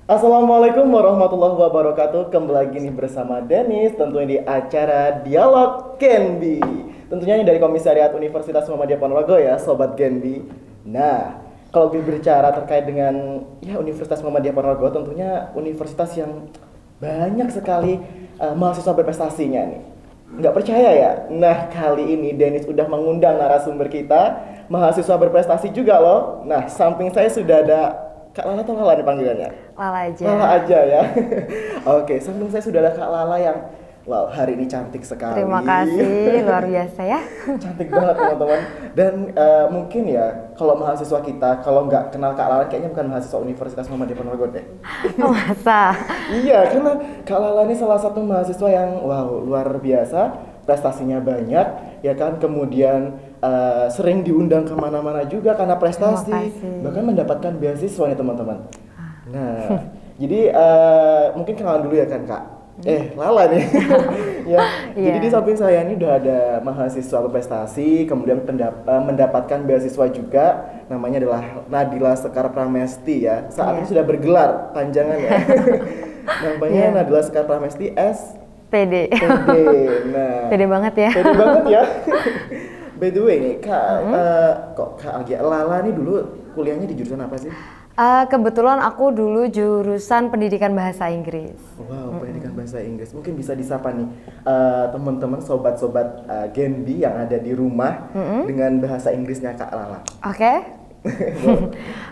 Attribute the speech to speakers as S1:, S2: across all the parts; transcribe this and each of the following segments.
S1: Assalamualaikum warahmatullahi wabarakatuh. Kembali lagi nih bersama Dennis, tentunya di acara Dialog Genbi. Tentunya ini dari Komisariat Universitas Muhammadiyah Ponorogo ya, Sobat Genbi. Nah, kalau berbicara terkait dengan Universitas Muhammadiyah Ponorogo, tentunya universitas yang banyak sekali mahasiswa berprestasinya nih. Nggak percaya ya? Nah, kali ini Dennis udah mengundang narasumber kita, mahasiswa berprestasi juga loh. Nah, samping saya sudah ada Kak Lala atau Lala nih panggilannya?
S2: Lala aja.
S1: Lala aja ya. Oke, samping saya sudah ada Kak Lala yang wow, hari ini cantik sekali.
S2: Terima kasih, luar biasa ya.
S1: Cantik banget teman-teman. Dan mungkin ya, kalau mahasiswa kita, kalau nggak kenal Kak Lala, kayaknya bukan mahasiswa Universitas Muhammadiyah Ponorogo deh.
S2: Oh, masa?
S1: Iya, karena Kak Lala ini salah satu mahasiswa yang wow, luar biasa, prestasinya banyak, ya kan, kemudian sering diundang kemana-mana juga karena prestasi, bahkan mendapatkan beasiswa nih teman-teman. Nah, jadi mungkin kenalan dulu ya kan Kak? Lala nih. Ya, jadi di samping saya ini udah ada mahasiswa berprestasi, kemudian mendapatkan beasiswa juga, namanya adalah Nadila Sekar Pramesti ya. Saat ini sudah bergelar panjangan ya. Namanya Nadila Sekar Pramesti
S2: PD.
S1: Nah,
S2: PD banget ya.
S1: PD banget ya. By the way nih Kak, kok Kak Agia Lala nih dulu kuliahnya di jurusan apa sih?
S2: Kebetulan aku dulu jurusan pendidikan bahasa Inggris.
S1: Wow, pendidikan bahasa Inggris. Mungkin bisa disapa nih teman-teman, sobat-sobat Genbi yang ada di rumah dengan bahasa Inggrisnya Kak Lala.
S2: Oke.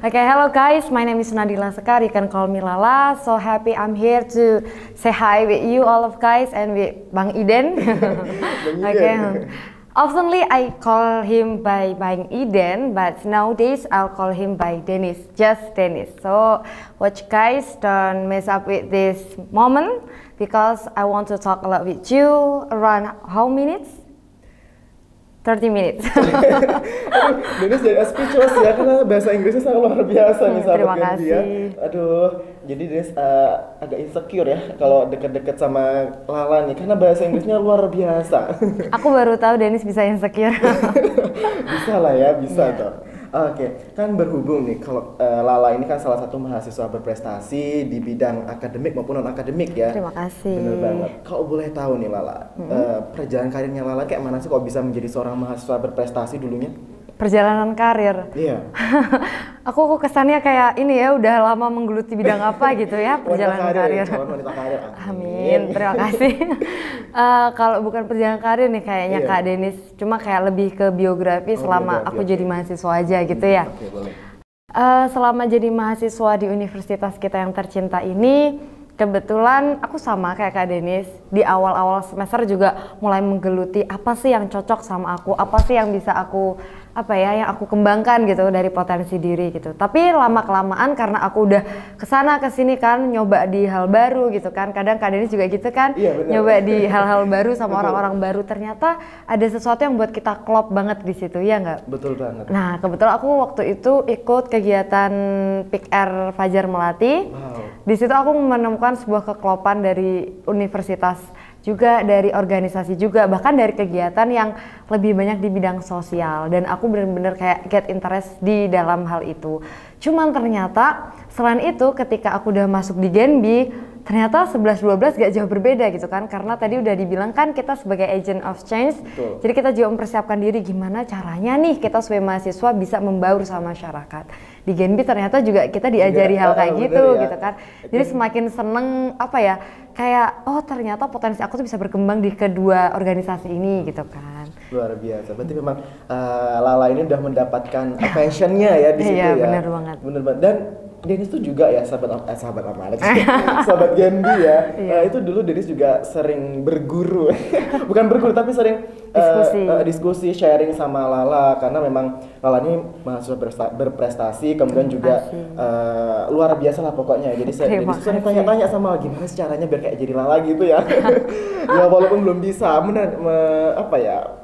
S2: Hello guys, my name is Nadila Sekar. You can call me Lala. So happy I'm here to say hi with you all of guys and with Bang Iden. Oftenly I call him by Bang Iden, but nowadays I'll call him by Dennis, just Dennis. So watch guys, don't mess up with this moment because I want to talk a lot with you around how minutes? 30 minutes.
S1: Dennis jadi speechless ya karena bahasa Inggrisnya sangat luar biasa nih sahabat
S2: Terima
S1: Genbi ya.
S2: kasih.
S1: Aduh, jadi Dennis agak insecure ya kalau deket-deket sama Lala nih karena bahasa Inggrisnya luar biasa.
S2: Aku baru tahu Dennis bisa insecure.
S1: Bisa lah ya, bisa toh. Oke, kan berhubung nih kalau Lala ini kan salah satu mahasiswa berprestasi di bidang akademik maupun non akademik ya.
S2: Terima kasih.
S1: Bener banget. Kalau boleh tahu nih Lala, perjalanan karirnya Lala kayak mana sih kok bisa menjadi seorang mahasiswa berprestasi dulunya?
S2: Perjalanan karir.
S1: Iya.
S2: Aku kesannya kayak ini ya udah lama menggeluti bidang apa gitu ya perjalanan karir.
S1: Wanita karir.
S2: Amin, terima kasih. Kalau bukan perjalanan karir nih kayaknya Kak Denis, cuma kayak lebih ke biografi selama aku jadi mahasiswa aja gitu ya.
S1: Oke, boleh.
S2: Selama jadi mahasiswa di universitas kita yang tercinta ini, kebetulan aku sama kayak Kak Denis, di awal-awal semester juga mulai menggeluti apa sih yang cocok sama aku, apa sih yang bisa aku yang aku kembangkan gitu dari potensi diri gitu. Tapi lama kelamaan karena aku udah kesana kesini kan nyoba di hal baru gitu kan. Kadang Kak Denis juga gitu kan, nyoba di hal-hal baru sama orang-orang baru. Ternyata ada sesuatu yang buat kita klop banget di situ, ya nggak?
S1: Betul banget.
S2: Nah kebetulan aku waktu itu ikut kegiatan PIKR Fajar Melati.
S1: Wow.
S2: Di situ aku menemukan sebuah keklopan dari universitas, juga dari organisasi juga, bahkan dari kegiatan yang lebih banyak di bidang sosial, dan aku benar-benar kayak get interest di dalam hal itu. Cuman ternyata selain itu ketika aku udah masuk di Genbi, ternyata 11-12 gak jauh berbeda gitu kan, karena tadi udah dibilang kan kita sebagai agent of change. Betul. Jadi kita juga mempersiapkan diri gimana caranya nih kita sebagai mahasiswa bisa membaur sama masyarakat. Di Genbi ternyata juga kita diajari hal kayak gitu ya. Gitu kan. Jadi semakin seneng kayak oh ternyata potensi aku tuh bisa berkembang di kedua organisasi ini gitu kan.
S1: Luar biasa. Berarti memang Lala ini udah mendapatkan passionnya ya di situ ya.
S2: Iya, benar banget.
S1: Benar banget. Dan Dennis tuh juga ya sahabat apa sahabat Genbi ya. Itu dulu Dennis juga sering berguru. Bukan berguru tapi sering diskusi sharing sama Lala karena memang Lala ini mahasiswa berprestasi, kemudian juga luar biasa lah pokoknya. Jadi Dennis sering tanya-tanya sama gimana sih caranya biar kayak jadi Lala gitu ya. Ya walaupun belum bisa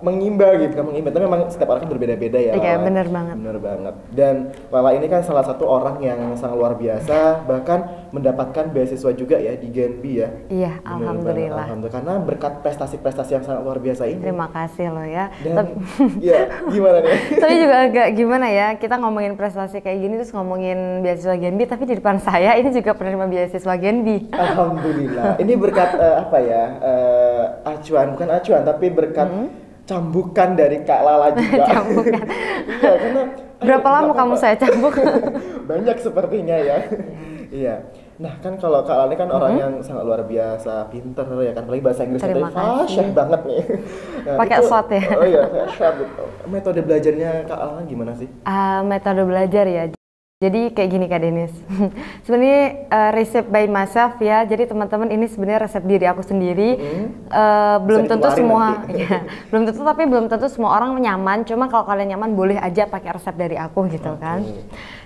S1: mengimba gitu kan, tapi memang setiap orang kan berbeda-beda ya.
S2: Iya, benar banget.
S1: Benar banget. Dan Lala ini kan salah satu orang yang sangat luar biasa, bahkan mendapatkan beasiswa juga ya di Genbi ya.
S2: Iya,
S1: Bener
S2: alhamdulillah.
S1: Alhamdulillah, karena berkat prestasi-prestasi yang sangat luar biasa ini.
S2: Terima kasih loh ya.
S1: Dan ya gimana nih?
S2: Tapi juga agak gimana ya, kita ngomongin prestasi kayak gini terus ngomongin beasiswa Genbi, tapi di depan saya ini juga penerima beasiswa Genbi.
S1: Alhamdulillah. Ini berkat apa ya? Acuan, bukan acuan, tapi berkat cambukan dari Kak Lala juga.
S2: Cambukan.
S1: Iya, karena
S2: Berapa lama kamu saya cambuk?
S1: banyak sepertinya ya. Iya. Nah kan kalau Kak Lala ini kan orang yang sangat luar biasa, pinter ya kan, apalagi bahasa Inggrisnya
S2: Terima
S1: tadi fasih
S2: kasih.
S1: banget nih. Nah,
S2: Pakai
S1: itu-
S2: shot ya?
S1: Oh iya, pakai shot gitu. Metode belajarnya Kak Lala gimana sih?
S2: Metode belajar ya. Jadi kayak gini Kak Denis. Sebenarnya resep by myself ya. Jadi teman-teman ini sebenarnya resep diri aku sendiri. Belum tentu
S1: dikeluarin
S2: semua,
S1: nanti.
S2: ya, belum tentu tapi belum tentu semua orang nyaman. Cuma kalau kalian nyaman boleh aja pakai resep dari aku gitu kan.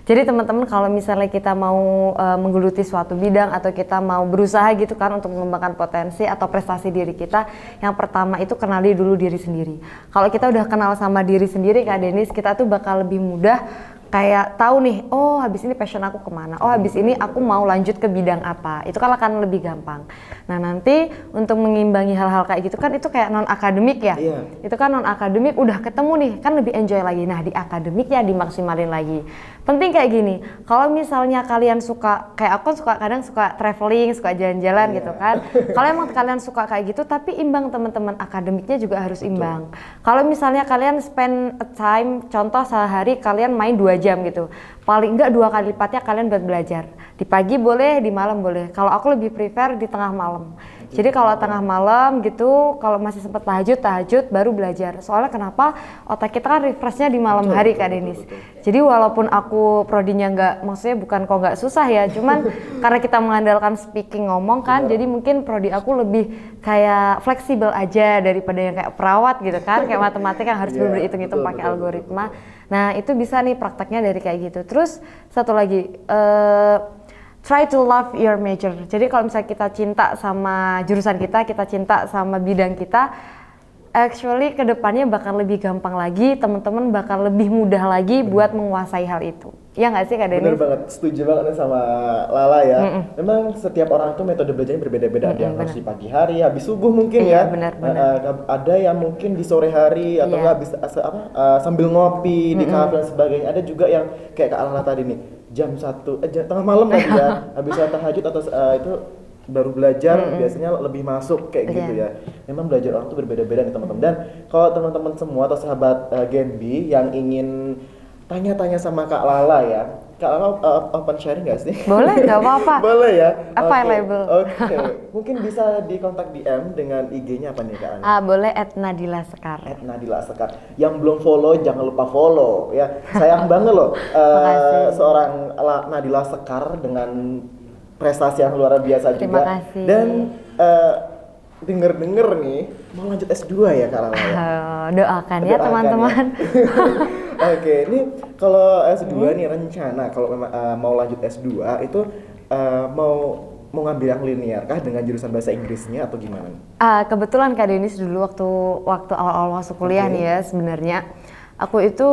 S2: Jadi teman-teman kalau misalnya kita mau menggeluti suatu bidang atau kita mau berusaha gitu kan untuk mengembangkan potensi atau prestasi diri kita, yang pertama itu kenali dulu diri sendiri. Kalau kita udah kenal sama diri sendiri Kak Denis, kita tuh bakal lebih mudah kayak tahu nih, oh habis ini passion aku kemana, oh habis ini aku mau lanjut ke bidang apa, itu kan akan lebih gampang. Nah nanti untuk mengimbangi hal-hal kayak gitu kan itu kayak non akademik ya, itu kan non akademik udah ketemu nih kan lebih enjoy lagi. Nah di akademik ya dimaksimalin lagi. Penting kayak gini, kalau misalnya kalian suka, kayak aku kan suka kadang suka traveling, suka jalan-jalan gitu kan. Kalau emang kalian suka kayak gitu, tapi imbang teman-teman, akademiknya juga harus imbang. Kalau misalnya kalian spend a time, contoh sehari kalian main 2 jam gitu, paling enggak 2 kali lipatnya kalian buat belajar. Di pagi boleh, di malam boleh. Kalau aku lebih prefer di tengah malam. Jadi kalau tengah malam gitu, kalau masih sempat tahajud baru belajar. Soalnya kenapa? Otak kita kan refreshnya di malam hari Kak Denis. Jadi walaupun aku prodinya nggak, maksudnya bukan kok nggak susah ya, cuman karena kita mengandalkan speaking ngomong kan, jadi mungkin prodi aku lebih kayak fleksibel aja daripada yang kayak perawat gitu kan, kayak matematik yang harus bener-bener hitung-hitung pakai algoritma. Nah itu bisa nih prakteknya dari kayak gitu. Terus satu lagi, try to love your major. Jadi kalau misalnya kita cinta sama jurusan kita cinta sama bidang kita, actually kedepannya bakal lebih gampang lagi, teman-teman bakal lebih mudah lagi buat menguasai hal itu. Ya nggak sih Kak Denis?
S1: Bener banget, setuju banget nih sama Lala ya. Memang setiap orang itu metode belajarnya berbeda-beda. Ada yang harus di pagi hari, habis subuh mungkin ya.
S2: Benar.
S1: Ada yang mungkin di sore hari atau nggak habis sambil ngopi di kafe dan sebagainya. Ada juga yang kayak Kak Lala tadi nih, jam tengah malam lagi ya, habis sholat tahajud atau itu baru belajar, biasanya lebih masuk kayak gitu ya. Memang belajar orang itu berbeda-beda nih teman-teman. Dan kalau teman-teman semua atau sahabat Genbi yang ingin tanya-tanya sama Kak Lala ya, Kak Lala open sharing nggak sih?
S2: Boleh, nggak apa-apa.
S1: Boleh ya?
S2: Available.
S1: Oke. Mungkin bisa dikontak DM dengan IG-nya apa nih Kak Ana?
S2: Boleh @Nadila Sekar.
S1: @Nadila Sekar. Yang belum follow jangan lupa follow ya. Sayang banget loh seorang Nadila Sekar dengan prestasi yang luar biasa
S2: Terima
S1: juga.
S2: kasih.
S1: Dan denger nih mau lanjut S2 ya Kak Lala ya?
S2: Doakan ya
S1: Doakan
S2: teman-teman.
S1: Ya. Oke, ini kalau S2 nih rencana kalau memang mau lanjut S2 itu mau ngambil yang linear kah dengan jurusan bahasa Inggrisnya atau gimana?
S2: Kebetulan Kak Denis dulu waktu awal-awal masuk kuliah nih ya, sebenarnya aku itu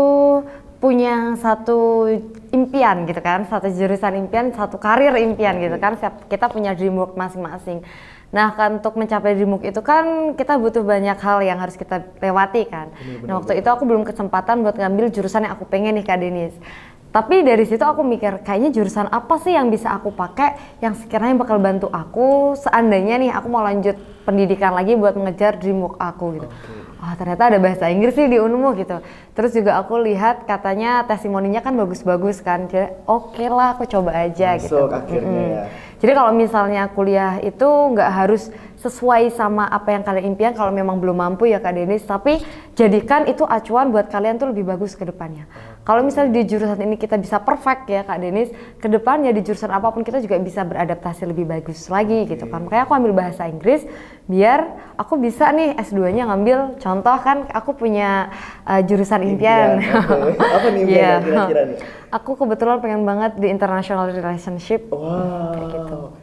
S2: punya satu impian gitu kan, satu jurusan impian, satu karir impian gitu kan. Kita punya dream work masing-masing. Nah kan untuk mencapai dream work itu kan kita butuh banyak hal yang harus kita lewati kan. Nah waktu itu aku belum kesempatan buat ngambil jurusan yang aku pengen nih Kak Denis. Tapi dari situ aku mikir kayaknya jurusan apa sih yang bisa aku pakai yang sekiranya bakal bantu aku seandainya nih aku mau lanjut pendidikan lagi buat mengejar dream work aku gitu. Oh ternyata ada bahasa Inggris sih di Unmu gitu. Terus juga aku lihat katanya testimoninya kan bagus-bagus kan. Jadi oke lah aku coba aja
S1: Masuk
S2: gitu.
S1: akhirnya ya.
S2: Jadi kalau misalnya kuliah itu nggak harus sesuai sama apa yang kalian impian kalau memang belum mampu ya Kak Denis, tapi jadikan itu acuan buat kalian tuh lebih bagus ke depannya. Kalau misalnya di jurusan ini kita bisa perfect ya Kak Denis, ke depannya di jurusan apapun kita juga bisa beradaptasi lebih bagus lagi gitu kan. Makanya aku ambil bahasa Inggris biar aku bisa nih S2-nya ngambil, contoh kan aku punya jurusan impian.
S1: Apa nih impian kira-kira nih?
S2: Aku kebetulan pengen banget di international relationship.
S1: Wah,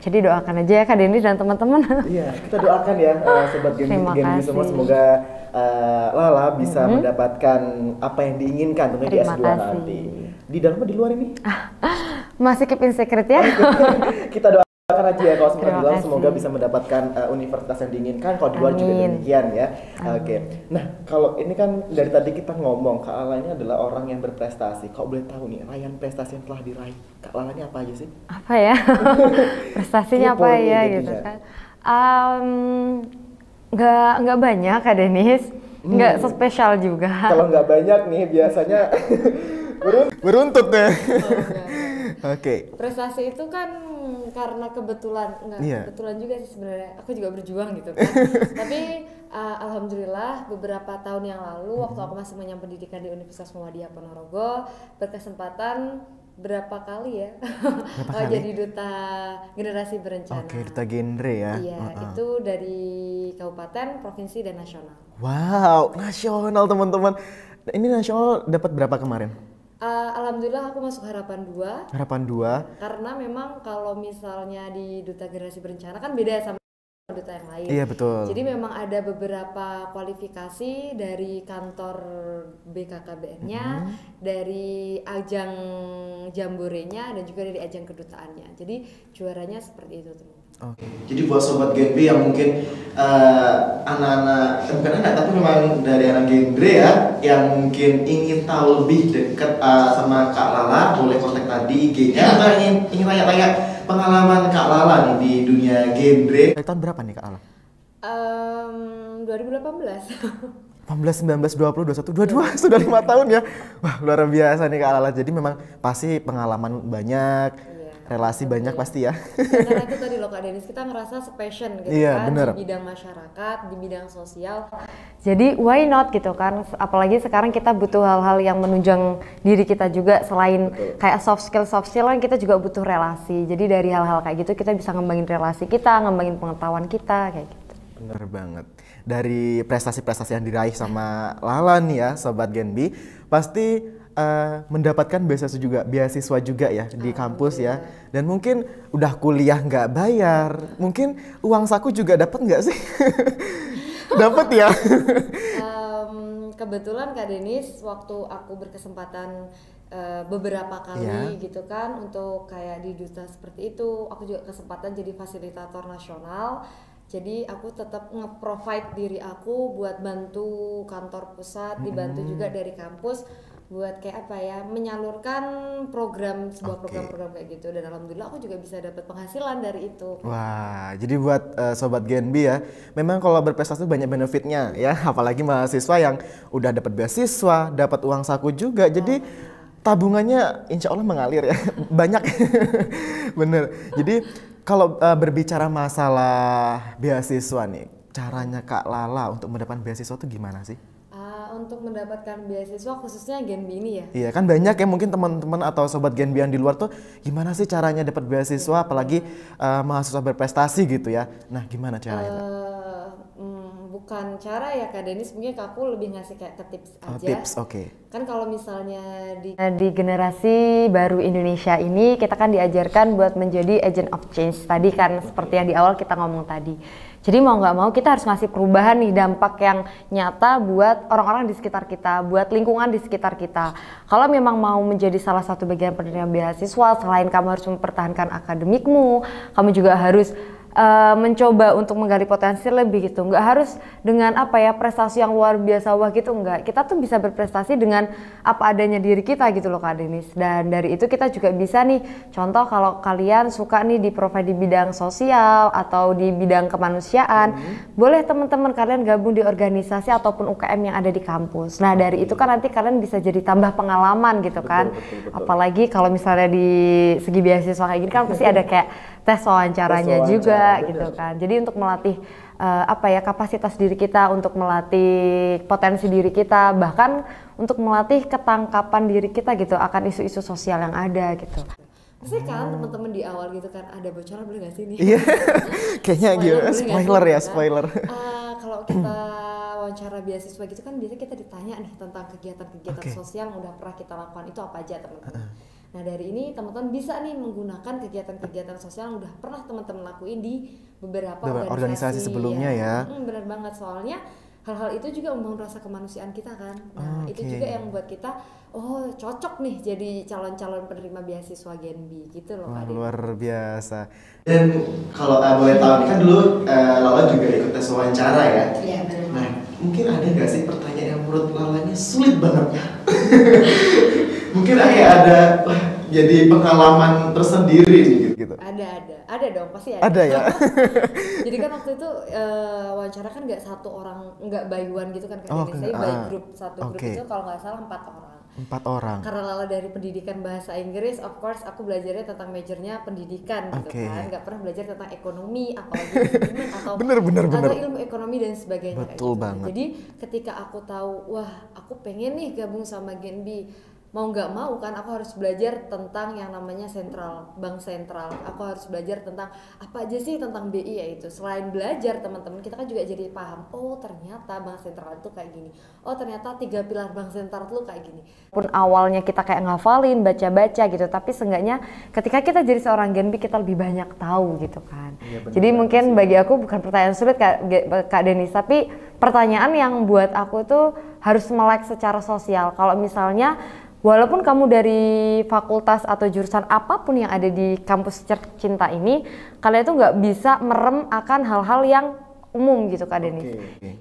S2: Jadi doakan aja ya Kak Denis dan teman-teman.
S1: Iya, kita doakan ya Sobat Genbi semua, semoga Lala bisa mendapatkan apa yang diinginkan tentunya di S2 nanti. Di dalam atau di luar ini?
S2: Masih keep in secret ya.
S1: Kita doakan aja ya kalau sempat bilang semoga bisa mendapatkan universitas yang diinginkan, kalau di luar juga demikian ya. Oke. Nah, kalau ini kan dari tadi kita ngomong Kak Lala ini adalah orang yang berprestasi. Kalau boleh tahu nih, raihan prestasi yang telah diraih Kak Lala ini apa aja sih?
S2: Apa ya? Prestasinya apa ya gitu kan. Nggak banyak Kak Denis, nggak spesial juga.
S1: Kalau nggak banyak nih biasanya beruntut deh. Oke.
S2: Prestasi itu kan karena kebetulan, kebetulan juga sih sebenarnya. Aku juga berjuang gitu kan. Tapi alhamdulillah beberapa tahun yang lalu waktu aku masih menyambung pendidikan di Universitas Muhammadiyah Ponorogo, berkesempatan berapa kali ya jadi duta generasi berencana.
S1: Oke, duta genre ya.
S2: Iya, itu dari kabupaten, provinsi dan nasional.
S1: Wow, nasional teman-teman. Ini nasional dapat berapa kemarin?
S2: Alhamdulillah aku masuk harapan 2.
S1: Harapan 2.
S2: Karena memang kalau misalnya di duta generasi berencana kan beda sama duta yang lain.
S1: Iya betul.
S2: Jadi memang ada beberapa kualifikasi dari kantor BKKBN-nya, dari ajang jamborenya dan juga dari ajang kedutaannya. Jadi juaranya seperti itu tuh.
S1: Oke. Jadi buat sobat Genbi yang mungkin anak-anak, bukan anak tapi memang dari anak genre ya, yang mungkin ingin tahu lebih dekat sama Kak Lala, boleh kontak tadi IG-nya atau ingin tanya-tanya pengalaman Kak Lala nih di dunia genre. Dari tahun berapa nih Kak Lala?
S2: 2018.
S1: 18, 19, 20, 21, 22, sudah 5 tahun ya. Wah, luar biasa nih Kak Lala. Jadi memang pasti pengalaman banyak. Relasi banyak pasti ya.
S2: Karena itu tadi loh Kak Denis, kita ngerasa sepassion gitu kan
S1: bener.
S2: di bidang masyarakat, di bidang sosial. Jadi why not gitu kan, apalagi sekarang kita butuh hal-hal yang menunjang diri kita juga selain kayak soft skill kan kita juga butuh relasi. Jadi dari hal-hal kayak gitu kita bisa ngembangin relasi kita, ngembangin pengetahuan kita kayak gitu.
S1: Bener banget. Dari prestasi-prestasi yang diraih sama Lala nih ya Sobat Genbi, pasti mendapatkan beasiswa juga ya di kampus ya, dan mungkin udah kuliah nggak bayar, mungkin uang saku juga dapat nggak sih? Dapat ya.
S2: Kebetulan Kak Denis, waktu aku berkesempatan beberapa kali gitu kan untuk kayak di duta seperti itu, aku juga kesempatan jadi fasilitator nasional. Jadi aku tetap nge-provide diri aku buat bantu kantor pusat, dibantu juga dari kampus buat kayak apa ya, menyalurkan sebuah program-program kayak gitu, dan alhamdulillah aku juga bisa dapat penghasilan dari itu.
S1: Wah, jadi buat Sobat Genbi ya, memang kalau berprestasi banyak benefitnya ya, apalagi mahasiswa yang udah dapat beasiswa, dapat uang saku juga, jadi tabungannya insya Allah mengalir ya, banyak. Bener. Jadi kalau berbicara masalah beasiswa nih, caranya Kak Lala untuk mendapatkan beasiswa itu gimana sih?
S2: Untuk mendapatkan beasiswa khususnya Genbi ini ya?
S1: Iya kan banyak ya mungkin teman-teman atau sobat Genbi yang di luar tuh gimana sih caranya dapat beasiswa, apalagi mahasiswa berprestasi gitu ya. Nah gimana caranya?
S2: Bukan cara ya Kak Denis, mungkin aku lebih ngasih kayak ke tips aja.
S1: Tips, oke.
S2: Kan kalau misalnya di generasi baru Indonesia ini kita kan diajarkan buat menjadi agent of change tadi kan, seperti yang di awal kita ngomong tadi. Jadi mau nggak mau kita harus ngasih perubahan nih, dampak yang nyata buat orang-orang di sekitar kita, buat lingkungan di sekitar kita. Kalau memang mau menjadi salah satu bagian penerima beasiswa, selain kamu harus mempertahankan akademikmu, kamu juga harus mencoba untuk menggali potensi lebih gitu. Nggak harus dengan apa ya prestasi yang luar biasa wah gitu, enggak. Kita tuh bisa berprestasi dengan apa adanya diri kita gitu loh Kak Denis. Dan dari itu kita juga bisa nih, contoh kalau kalian suka nih di provide di bidang sosial atau di bidang kemanusiaan, boleh teman-teman kalian gabung di organisasi ataupun UKM yang ada di kampus. Nah dari itu kan nanti kalian bisa jadi tambah pengalaman gitu kan. Betul. Apalagi kalau misalnya di segi beasiswa kayak gini kan pasti ada kayak tes wawancaranya juga gitu kan. Jadi untuk melatih kapasitas diri kita, untuk melatih potensi diri kita, bahkan untuk melatih ketangkapan diri kita gitu akan isu-isu sosial yang ada gitu. Pasti kan teman-teman di awal gitu kan ada bocoran, boleh nggak sih nih?
S1: Iya, kayaknya gitu. Spoiler ya, spoiler.
S2: Kalau kita wawancara beasiswa gitu kan biasanya kita ditanya nih tentang kegiatan-kegiatan sosial yang udah pernah kita lakukan itu apa aja teman-teman. Nah dari ini teman-teman bisa nih menggunakan kegiatan-kegiatan sosial yang udah pernah teman-teman lakuin di beberapa
S1: organisasi sebelumnya ya.
S2: Benar banget, soalnya hal-hal itu juga membangun rasa kemanusiaan kita kan. Nah itu juga yang membuat kita cocok nih jadi calon-calon penerima beasiswa Genbi gitu loh.
S1: Wah, luar biasa. Dan kalau boleh tahu nih kan dulu Lala juga ikut tes wawancara ya.
S2: Iya benar.
S1: Nah mungkin ada nggak sih pertanyaan yang menurut Lalanya sulit banget? Mungkin ada jadi pengalaman tersendiri gitu.
S2: Ada dong, pasti ada.
S1: Ada ya.
S2: Jadi kan waktu itu wawancara kan nggak satu orang, nggak by one gitu kan, saya by grup, satu grup itu kalau nggak salah 4 orang.
S1: 4 orang.
S2: Karena Lala dari pendidikan bahasa Inggris, of course aku belajarnya tentang majornya pendidikan gitu kan, nggak pernah belajar tentang ekonomi, apalagi manajemen atau atau ilmu ekonomi dan sebagainya.
S1: Betul gitu banget.
S2: Jadi ketika aku tahu, wah aku pengen nih gabung sama Genbi, mau nggak mau kan aku harus belajar tentang yang namanya bank sentral. Aku harus belajar tentang apa aja sih tentang BI, yaitu selain belajar teman-teman kita kan juga jadi paham, oh ternyata bank sentral itu kayak gini, oh ternyata 3 pilar bank sentral itu kayak gini. Pun awalnya kita kayak ngafalin, baca-baca gitu, tapi seenggaknya ketika kita jadi seorang Genbi kita lebih banyak tahu gitu kan. Ya, jadi mungkin bagi aku bukan pertanyaan sulit Kak Denis, tapi pertanyaan yang buat aku tuh harus melek secara sosial. Kalau misalnya walaupun kamu dari fakultas atau jurusan apapun yang ada di kampus Cinta ini, kalian tuh nggak bisa merem akan hal-hal yang umum gitu Kak Denis.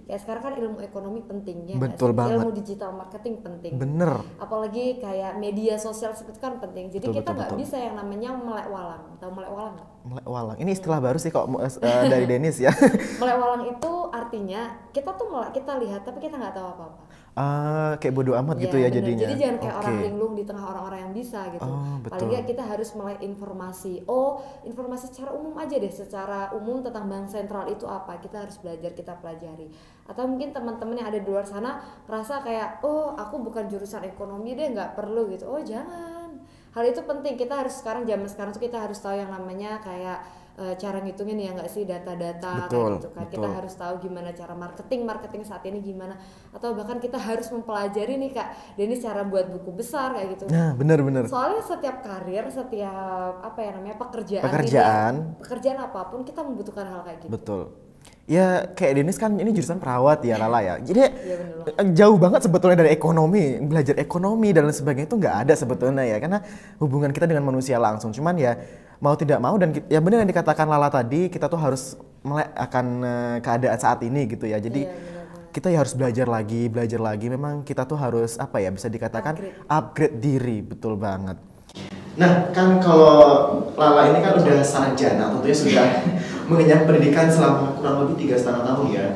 S2: Ya sekarang kan ilmu ekonomi penting ya.
S1: Betul banget.
S2: Ilmu digital marketing penting.
S1: Bener.
S2: Apalagi kayak media sosial seperti itu kan penting. Jadi kita nggak bisa yang namanya melek walang. Tahu melek walang nggak?
S1: Melek walang. Ini istilah baru sih kok dari Denis ya.
S2: Melek walang itu artinya kita tuh kita lihat tapi kita nggak tahu apa-apa.
S1: Kayak bodo amat gitu ya jadinya.
S2: Jadi jangan kayak orang linglung di tengah orang-orang yang bisa gitu. Paling nggak kita harus melek informasi. Informasi secara umum aja deh, secara umum tentang bank sentral itu apa. Kita harus belajar, kita pelajari. Atau mungkin teman-teman yang ada di luar sana merasa kayak, aku bukan jurusan ekonomi deh, nggak perlu gitu. Jangan. Hal itu penting. Kita harus zaman sekarang tuh kita harus tahu yang namanya kayak cara ngitungin ya nggak sih, data-data kayak gitu kan. Kita harus tahu gimana cara marketing saat ini gimana, atau bahkan kita harus mempelajari nih Kak Denis cara buat buku besar kayak gitu.
S1: Nah benar.
S2: Soalnya setiap karir, setiap pekerjaan apapun kita membutuhkan hal kayak gitu.
S1: Betul. Ya kayak Denis kan ini jurusan perawat ya Lala ya. Jadi jauh banget sebetulnya dari ekonomi, belajar ekonomi dan lain sebagainya itu nggak ada sebetulnya ya, karena hubungan kita dengan manusia langsung. Cuman ya mau tidak mau, dan ya benar yang dikatakan Lala tadi, kita tuh harus melek akan keadaan saat ini gitu ya. Jadi kita ya harus belajar lagi. Memang kita tuh harus bisa dikatakan upgrade diri, betul banget. Nah kan kalau Lala ini kan udah sarjana, tentunya sudah mengenyam pendidikan selama kurang lebih 3,5 tahun ya.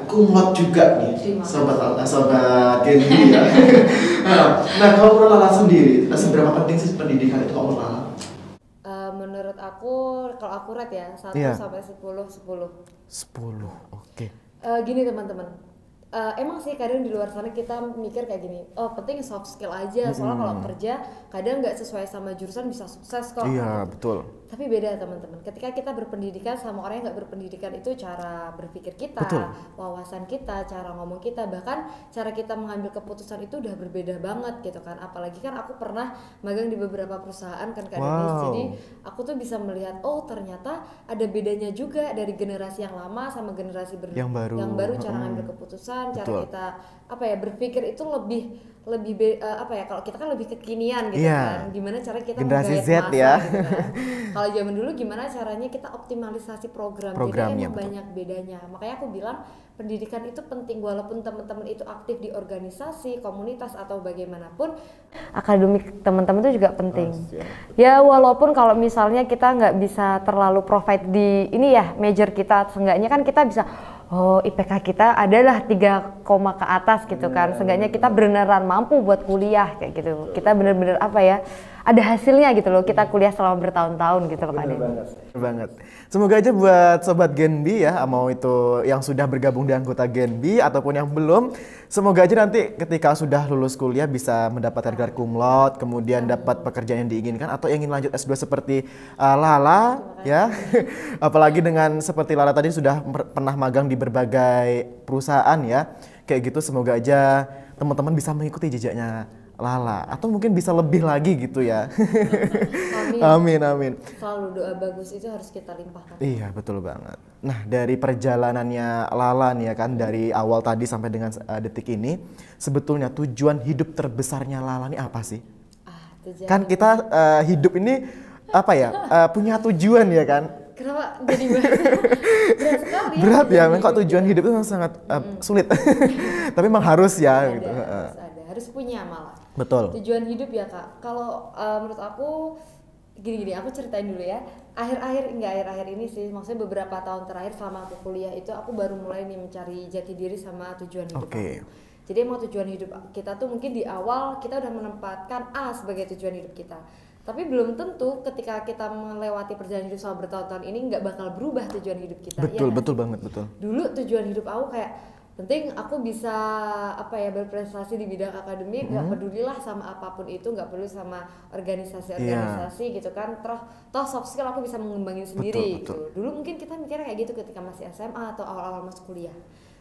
S1: Kumlot juga nih, sobat Genbi ya. Nah kalau menurut Lala sendiri, seberapa penting sih pendidikan itu kalau Lala?
S2: Menurut aku, kalau akurat ya 1 sampai 10. 10,
S1: oke.
S2: Gini teman-teman, emang sih kadang di luar sana kita mikir kayak gini, penting soft skill aja, soalnya kalau kerja kadang nggak sesuai sama jurusan bisa sukses kok.
S1: Iya betul.
S2: Tapi beda teman-teman, ketika kita berpendidikan sama orang yang nggak berpendidikan, itu cara berpikir kita, wawasan kita, cara ngomong kita, bahkan cara kita mengambil keputusan itu udah berbeda banget gitu kan. Apalagi kan aku pernah magang di beberapa perusahaan kan Kak Denis, jadi aku tuh bisa melihat ternyata ada bedanya juga dari generasi yang lama sama generasi yang baru cara ngambil keputusan, cara kita berpikir itu lebih kalau kita kan lebih kekinian gitu kan, gimana cara kita
S1: generasi Z
S2: masa,
S1: ya
S2: gitu kan. Kalau zaman dulu gimana caranya kita optimalisasi programnya, jadi emang banyak bedanya. Makanya aku bilang pendidikan itu penting, walaupun teman-teman itu aktif di organisasi, komunitas atau bagaimanapun, akademik teman-teman itu juga penting. Ya walaupun kalau misalnya kita nggak bisa terlalu provide di ini ya major kita, seenggaknya kan kita bisa IPK kita adalah 3, ke atas gitu kan. Seenggaknya kita beneran mampu buat kuliah kayak gitu. Kita bener-bener ada hasilnya gitu loh, kita kuliah selama bertahun-tahun gitu loh Kak Denis.
S1: Bener banget. Semoga aja buat sobat Genbi ya, mau itu yang sudah bergabung di anggota Genbi ataupun yang belum, semoga aja nanti ketika sudah lulus kuliah bisa mendapatkan gelar cum laude, kemudian dapat pekerjaan yang diinginkan, atau ingin lanjut S2 seperti Lala ya. Apalagi dengan seperti Lala tadi sudah pernah magang di berbagai perusahaan ya. Kayak gitu, semoga aja teman-teman bisa mengikuti jejaknya Lala, atau mungkin bisa lebih lagi gitu ya.
S2: Amin.
S1: Amin, amin.
S2: Selalu doa bagus itu harus kita limpahkan.
S1: Iya, betul banget. Nah, dari perjalanannya Lala nih ya kan, dari awal tadi sampai dengan detik ini, sebetulnya tujuan hidup terbesarnya Lala nih apa sih?
S2: Tujuan.
S1: Kan kita hidup ini apa ya, punya tujuan ya kan?
S2: Kenapa jadi berat sekali ya?
S1: Berat ya, memang kok tujuan hidup itu sangat sulit. Tapi memang harus ya gitu.
S2: Harus punya malah.
S1: Betul.
S2: Tujuan hidup ya Kak. Kalau menurut aku gini, aku ceritain dulu ya. Akhir-akhir ini sih, maksudnya beberapa tahun terakhir selama aku kuliah itu aku baru mulai nih mencari jati diri sama tujuan hidup aku. Jadi emang tujuan hidup kita tuh mungkin di awal kita udah menempatkan A sebagai tujuan hidup kita. Tapi belum tentu ketika kita melewati perjalanan hidup selama bertahun-tahun ini nggak bakal berubah tujuan hidup kita.
S1: Betul,
S2: ya,
S1: betul banget, betul.
S2: Dulu tujuan hidup aku kayak penting aku bisa berprestasi di bidang akademik, nggak pedulilah sama apapun itu, nggak peduli sama organisasi gitu kan. Toh soft skill aku bisa mengembangin sendiri.
S1: Betul.
S2: Gitu. Dulu mungkin kita mikirnya kayak gitu ketika masih SMA atau awal-awal masuk kuliah.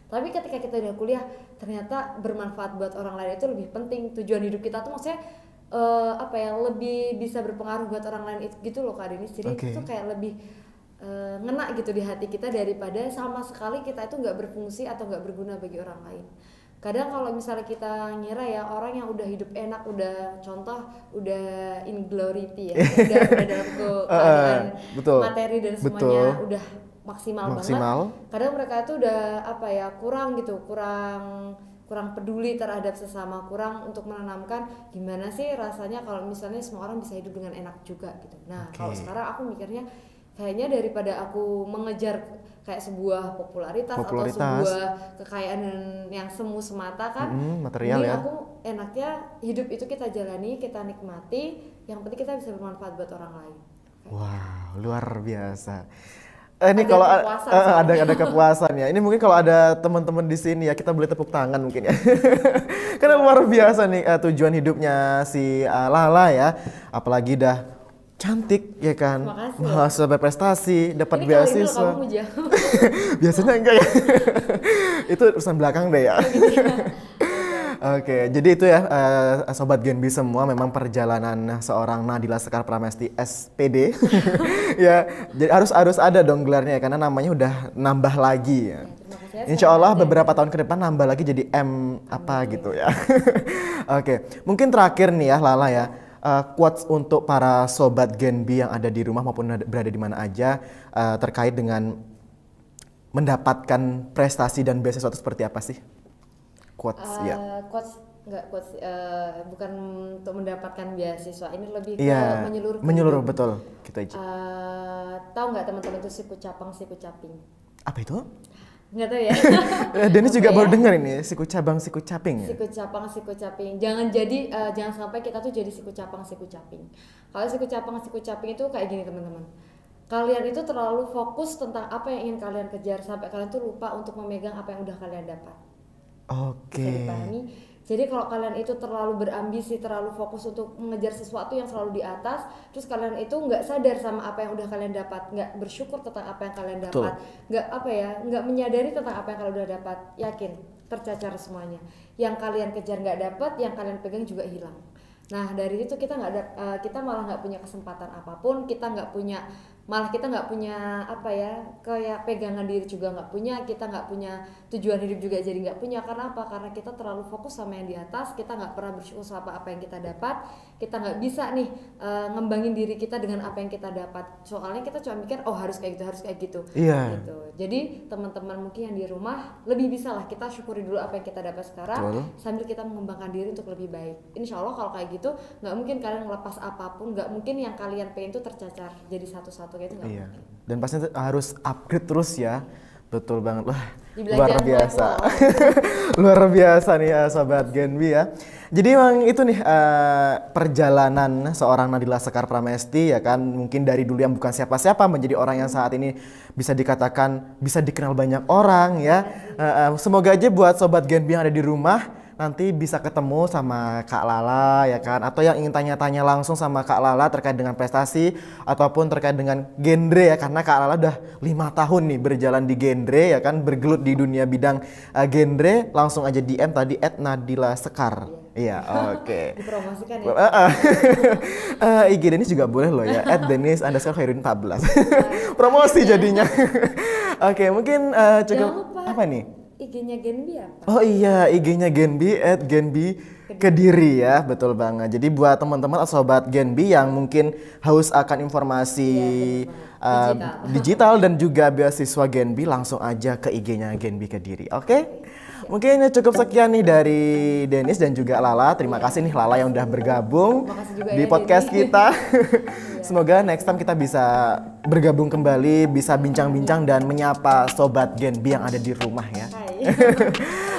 S2: Tapi ketika kita udah kuliah, ternyata bermanfaat buat orang lain itu lebih penting. Tujuan hidup kita tuh maksudnya lebih bisa berpengaruh buat orang lain itu gitu loh Kak Denis. Jadi itu kayak lebih ngena gitu di hati kita daripada sama sekali kita itu nggak berfungsi atau nggak berguna bagi orang lain. Kadang kalau misalnya kita ngira ya orang yang udah hidup enak, udah in glory ya, udah dalam keadaan materi dan semuanya udah maksimal banget. Kadang mereka itu udah kurang peduli terhadap sesama, kurang untuk menanamkan gimana sih rasanya kalau misalnya semua orang bisa hidup dengan enak juga gitu. Nah, kalau sekarang aku mikirnya kayaknya daripada aku mengejar kayak sebuah popularitas atau sebuah kekayaan yang semu semata kan,
S1: material ya.
S2: Aku enaknya hidup itu kita jalani, kita nikmati, yang penting kita bisa bermanfaat buat orang lain.
S1: Wow, luar biasa. Ini kalau ada kepuasan ya. Ini mungkin kalau ada teman-teman di sini ya kita boleh tepuk tangan mungkin ya. Karena luar biasa nih tujuan hidupnya si Lala ya. Apalagi dah cantik ya kan. Mahasiswa berprestasi, dapat beasiswa. Biasanya enggak ya. Itu urusan belakang deh ya. Oke, jadi itu ya Sobat Genbi semua, memang perjalanan seorang Nadila Sekar Pramesti SPD ya, jadi harus ada dong gelarnya ya, karena namanya udah nambah lagi ya. Insya Allah beberapa tahun ke depan nambah lagi jadi M gitu ya. Oke, mungkin terakhir nih ya Lala ya, quotes untuk para Sobat Genbi yang ada di rumah maupun berada di mana aja terkait dengan mendapatkan prestasi dan beasiswa itu seperti apa sih? Quotes
S2: bukan untuk mendapatkan beasiswa, ini lebih ke
S1: menyeluruh betul gitu aja.
S2: Tahu nggak teman-teman itu siku caping?
S1: Apa itu?
S2: Nggak tahu ya.
S1: Dennis juga baru dengar ini siku caping ya.
S2: Siku caping. Jangan sampai kita tuh jadi siku caping. Kalau siku caping itu kayak gini teman-teman. Kalian itu terlalu fokus tentang apa yang ingin kalian kejar sampai kalian tuh lupa untuk memegang apa yang udah kalian dapat.
S1: Oke.
S2: Bisa dipahami. Jadi kalau kalian itu terlalu berambisi, terlalu fokus untuk mengejar sesuatu yang selalu di atas, terus kalian itu nggak sadar sama apa yang udah kalian dapat, nggak bersyukur tentang apa yang kalian dapat, nggak menyadari tentang apa yang kalian udah dapat, yakin tercacar semuanya. Yang kalian kejar nggak dapat, yang kalian pegang juga hilang. Nah dari itu kita malah nggak punya kesempatan apapun, kita nggak punya kayak pegangan diri juga nggak punya, kita nggak punya tujuan hidup juga jadi nggak punya. Karena apa? Karena kita terlalu fokus sama yang di atas, kita nggak pernah bersyukur sama apa yang kita dapat, kita nggak bisa nih ngembangin diri kita dengan apa yang kita dapat. Soalnya kita cuma mikir harus kayak gitu.
S1: Iya.
S2: Gitu. Jadi teman-teman mungkin yang di rumah lebih bisa lah kita syukuri dulu apa yang kita dapat sekarang, sambil kita mengembangkan diri untuk lebih baik. Insya Allah kalau kayak gitu nggak mungkin kalian melepas apapun, nggak mungkin yang kalian pengen itu tercacar jadi satu-satu kayak itu nggak mungkin. Dan
S1: pastinya harus upgrade terus ya. Betul banget lah. Luar biasa. Luar biasa nih Sobat Genbi ya. Jadi memang itu nih perjalanan seorang Nadila Sekar Pramesti ya kan, mungkin dari dulu yang bukan siapa-siapa menjadi orang yang saat ini bisa dikatakan bisa dikenal banyak orang ya. Semoga aja buat Sobat Genbi yang ada di rumah nanti bisa ketemu sama Kak Lala ya kan, atau yang ingin tanya-tanya langsung sama Kak Lala terkait dengan prestasi ataupun terkait dengan genre ya, karena Kak Lala udah 5 tahun nih berjalan di genre ya kan, bergelut di dunia bidang genre. Langsung aja DM tadi @Nadila Sekar Iya, oke.
S2: Dipromosikan ya.
S1: IG Denis juga boleh loh ya, @denis_khairuddin14. Promosi jadinya. Oke, mungkin cukup.
S2: Jangan lupa
S1: Apa nih?
S2: IG-nya Genbi apa?
S1: Oh iya, IG-nya Genbi @genbi Kediri ya, betul banget. Jadi buat teman-teman atau sobat Genbi yang mungkin haus akan informasi digital dan juga beasiswa Genbi, langsung aja ke IG-nya Genbi Kediri. Oke? Mungkin cukup sekian nih dari Denis dan juga Lala. Terima kasih nih Lala yang udah bergabung di podcast kita. Semoga next time kita bisa bergabung kembali, bisa bincang-bincang dan menyapa sobat Genbi yang ada di rumah ya.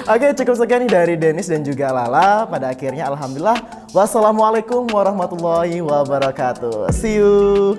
S1: Oke, cukup sekian nih dari Denis dan juga Lala. Pada akhirnya alhamdulillah, wassalamualaikum warahmatullahi wabarakatuh. See you.